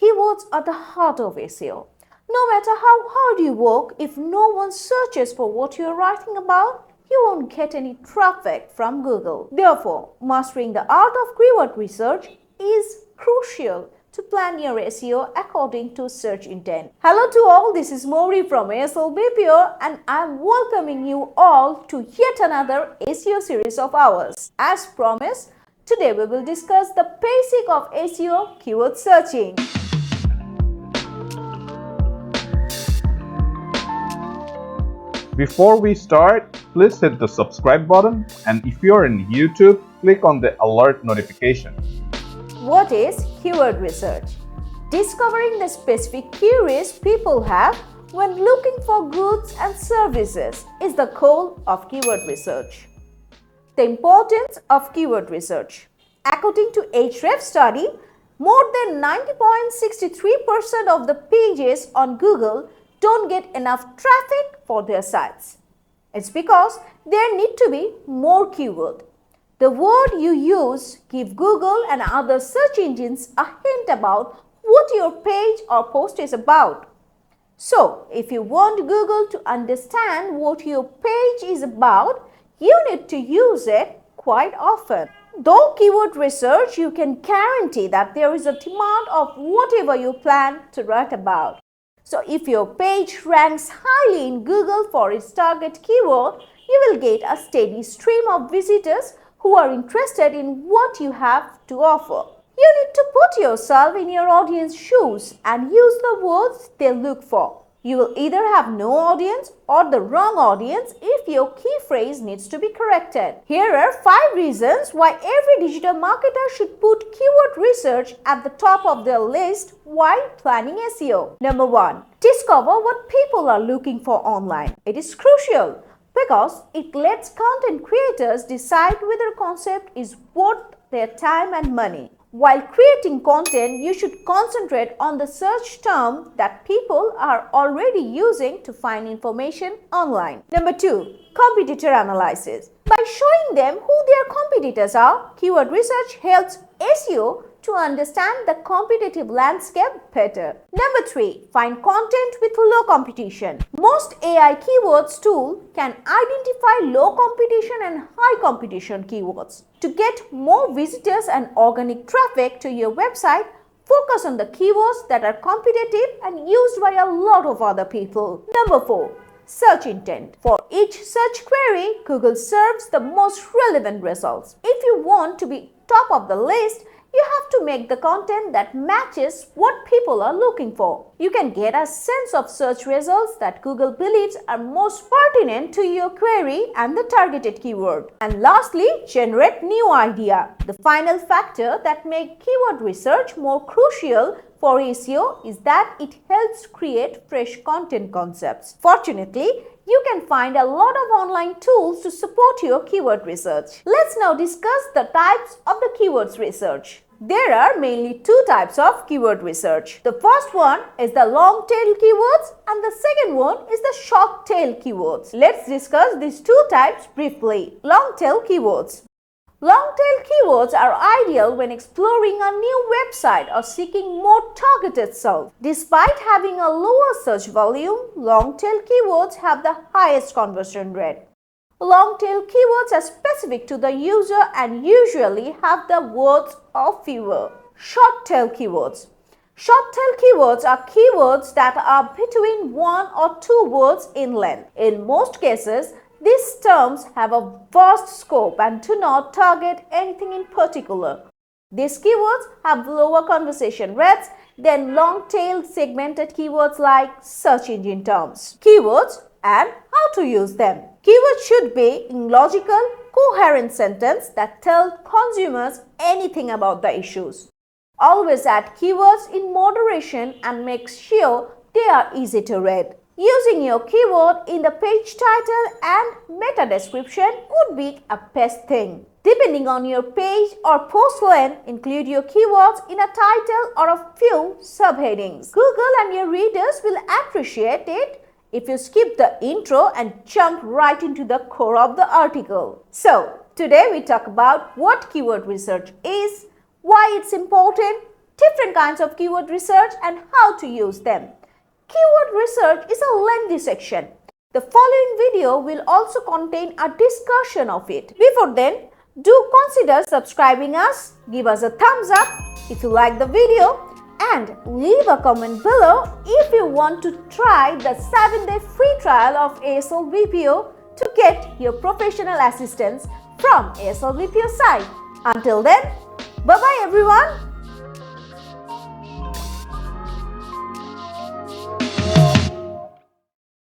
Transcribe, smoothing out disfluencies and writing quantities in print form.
Keywords are the heart of SEO. No matter how hard you work, if no one searches for what you are writing about, you won't get any traffic from Google. Therefore, mastering the art of keyword research is crucial to plan your SEO according to search intent. Hello to all, this is Mori from ASL BPO and I am welcoming you all to yet another SEO series of ours. As promised, today we will discuss the basic of SEO keyword searching. Before we start, please hit the subscribe button, and if you're in YouTube, click on the alert notification. What is keyword research? Discovering the specific queries people have when looking for goods and services is the goal of keyword research. The importance of keyword research. According to Ahrefs study, more than 90.63% of the pages on Google don't get enough traffic for their sites. It's because there need to be more keyword. The word you use give Google and other search engines a hint about what your page or post is about. So, if you want Google to understand what your page is about, you need to use it quite often. Though keyword research, you can guarantee that there is a demand of whatever you plan to write about. So, if your page ranks highly in Google for its target keyword, you will get a steady stream of visitors who are interested in what you have to offer. You need to put yourself in your audience's shoes and use the words they look for. You will either have no audience or the wrong audience if your key phrase needs to be corrected. Here are 5 reasons why every digital marketer should put keyword research at the top of their list while planning SEO. Number 1. Discover what people are looking for online. It is crucial because it lets content creators decide whether a concept is worth their time and money. While creating content, you should concentrate on the search term that people are already using to find information online. Number 2. Competitor analysis. By showing them who their competitors are, keyword research helps SEO to understand the competitive landscape better. Number 3. Find content with low competition. Most AI keywords tool can identify low competition and high competition keywords. To get more visitors and organic traffic to your website, focus on the keywords that are competitive and used by a lot of other people. Number 4. Search intent. For each search query, Google serves the most relevant results. If you want to be top of the list, you have to make the content that matches what people are looking for. You can get a sense of search results that Google believes are most pertinent to your query and the targeted keyword. And lastly, generate new idea. The final factor that makes keyword research more crucial for SEO is that it helps create fresh content concepts. Fortunately, you can find a lot of online tools to support your keyword research. Let's now discuss the types of the keywords research. There are mainly 2 types of keyword research. The first one is the long tail keywords and the second one is the short tail keywords. Let's discuss these 2 types briefly. Long tail keywords. Long-tail keywords are ideal when exploring a new website or seeking more targeted search. Despite having a lower search volume, long-tail keywords have the highest conversion rate. Long-tail keywords are specific to the user and usually have the words or fewer. Short-tail keywords. Short-tail keywords are keywords that are between 1 or 2 words in length. In most cases, these terms have a vast scope and do not target anything in particular. These keywords have lower conversion rates than long-tail segmented keywords like search engine terms. Keywords and how to use them. Keywords should be in logical, coherent sentence that tell consumers anything about the issues. Always add keywords in moderation and make sure they are easy to read. Using your keyword in the page title and meta description would be a best thing. Depending on your page or post length, include your keywords in a title or a few subheadings. Google and your readers will appreciate it if you skip the intro and jump right into the core of the article. So, today we talk about what keyword research is, why it's important, different kinds of keyword research and how to use them. Keyword research is a lengthy section. The following video will also contain a discussion of it. Before then, do consider subscribing us, give us a thumbs up if you like the video, and leave a comment below if you want to try the 7-day free trial of ASL BPO to get your professional assistance from ASL BPO site. Until then, bye-bye everyone.